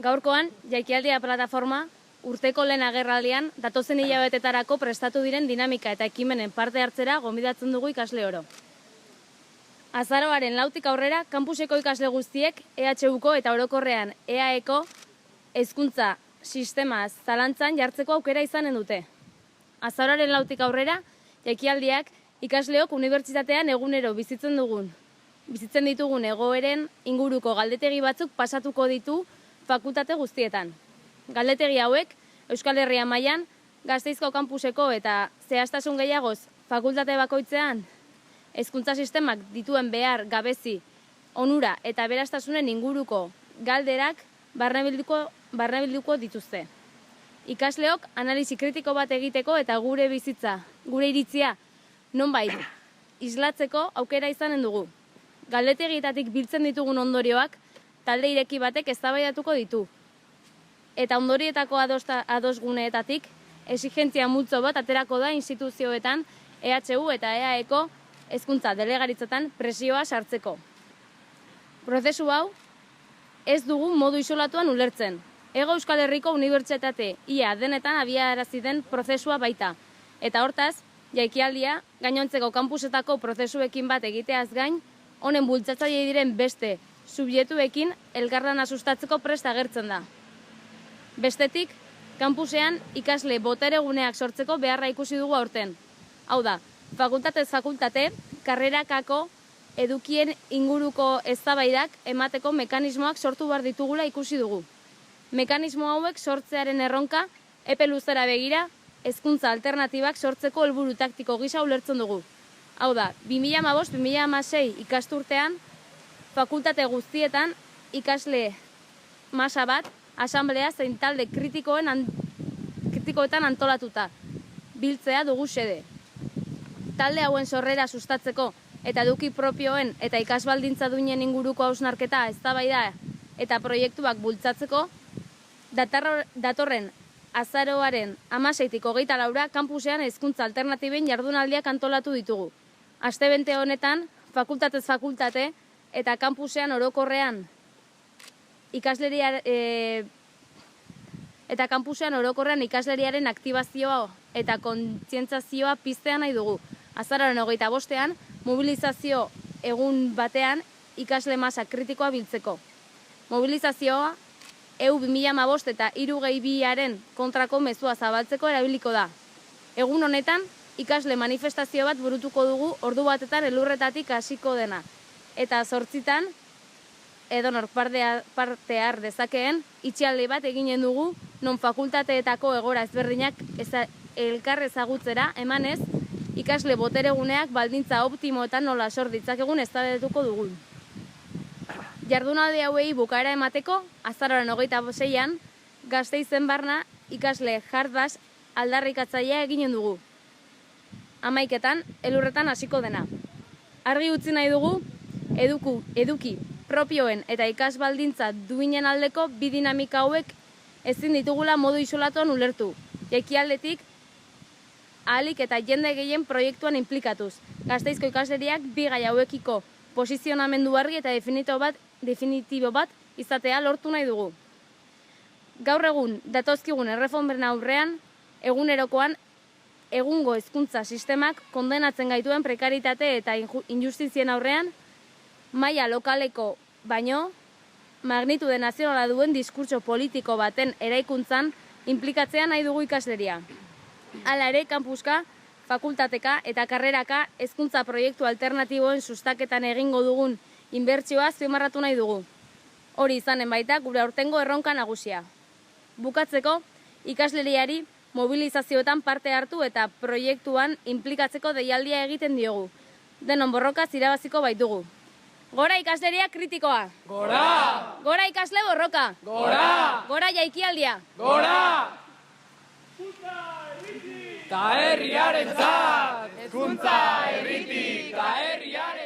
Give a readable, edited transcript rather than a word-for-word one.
Gaurkoan, Jaikialdia plataforma urteko lehen agerraldian datozen hilabetetarako prestatu diren dinamika eta ekimenen parte hartzera gonbidatzen dugu ikasle oro. Azaroaren 4tik aurrera, kampuseko ikasle guztiek EHUko eta orokorrean EAEko hezkuntza sistema zalantzan jartzeko aukera izanen dute. Azaroaren 4tik aurrera, Jaikialdiak ikasleok unibertsitatean egunero bizitzen ditugun egoeren inguruko galdetegi batzuk pasatuko ditu fakultate guztietan. Galdetegi hauek, Euskal Herria mailan, Gasteizko kampuseko eta zehaztasun gehiagoz fakultate bakoitzean, hezkuntza sistemak dituen behar, gabezi, onura eta berastasunen inguruko galderak barnebilduko dituzte. Ikasleok analisi kritiko bat egiteko eta gure iritzia nonbait islatzeko aukera izanen dugu. Galdetegietatik biltzen ditugun ondorioak talde ireki batek eztabaidatuko ditu. Eta ondorietako adosguneetatik exigentzia multzo bat aterako da instituzioetan EHU eta EAEko hezkuntza delegaritzetan presioa sartzeko. Prozesu hau ez dugu modu isolatuan ulertzen. Hego Euskal Herriko unibertsitate ia denetan abiarazi den prozesua baita. Eta hortaz, Jaikialdia gainontzeko kampusetako prozesuekin bat egiteaz gain, honen bultzatzaile diren beste subjektuekin elkarlana sustatzeko prest agertzen da. Bestetik, kampusean ikasle botereguneak sortzeko beharra ikusi dugu aurten. Hau da, fakultatez fakultate, karrerakako edukien inguruko eztabaidak emateko mekanismoak sortu behar ditugula ikusi dugu. Mekanismo hauek sortzearen erronka, epe luzera begira, hezkuntza alternatibak sortzeko helburu taktiko gisa ulertzen dugu. Hau da, 2015-2016 ikasturtean, fakultate guztietan ikasle masa bat, asamblea zein talde kritikoetan antolatuta, biltzea dugu xede. Talde hauen sorrera sustatzeko eta eduki propioen eta ikasbaldintza duinen inguruko hausnarketa, eztabaida eta proiektuak bultzatzeko, datorren azaroaren 16tik 24 kampusean hezkuntza alternatiben jardunaldiak antolatu ditugu. Astebente honetan, fakultatez fakultate eta kampusean orokorrean ikasleriaren aktibazioa eta kontzientzazioa piztea nahi dugu. Azaroaren 25ean, mobilizazio egun batean ikasle masa kritikoa biltzeko. Mobilizazioa EU 2015 eta 3G2aren kontrako mezua zabaltzeko erabiliko da. Egun honetan, ikasle manifestazio bat burutuko dugu ordu batetan elurretatik hasiko dena. Eta 8 edonor parte har dezakeen, itxialdi bat eginen dugu, non fakultateetako egora ezberdinak elkar ezagutzera emanez, ikasle botereguneak baldintza optimoetan nola sor ditzakegun eztabaidatuko dugu. Jardunaldi hauei bukaera emateko, azaroaren 26ean, Gasteizen barna ikasle hardbass aldarrikatzailea eginen dugu. 11etan, elurretan hasiko dena. Argi utzi nahi dugu, eduki propioen eta ikasbaldintza duinen aldeko bi dinamika hauek ezin ditugula modu isolatuan ulertu. Jaikialdetik, ahalik eta jende gehien proiektuan implikatuz. Gasteizko ikasleriak bi gai hauekiko posizionamendu argi eta definitibo bat izatea lortu nahi dugu. Gaur egun datozkigun erreformen aurrean, egunerokoan egungo hezkuntza sistemak kondenatzen gaituen prekaritate eta injustizien aurrean, maila lokaleko baino, magnitude nazionala duen diskurtso politiko baten eraikuntzan inplikatzea nahi dugu ikasleria. Hala ere, kampuska, fakultateka eta karreraka hezkuntza proiektu alternatiboen sustaketan egingo dugun inbertsioa azpimarratu nahi dugu. Hori izanen baita gure aurtengo erronka nagusia. Bukatzeko, ikasleriari mobilizazioetan parte hartu eta proiektuan inplikatzeko deialdia egiten diogu. Denon borrokaz irabaziko baitugu. Gora ikasleria kritikoa! Gora! Gora ikasle borroka! Gora! Gora Jaikialdia! Gora! Ta herriarentzat! Hezkuntza herritik ta herriaren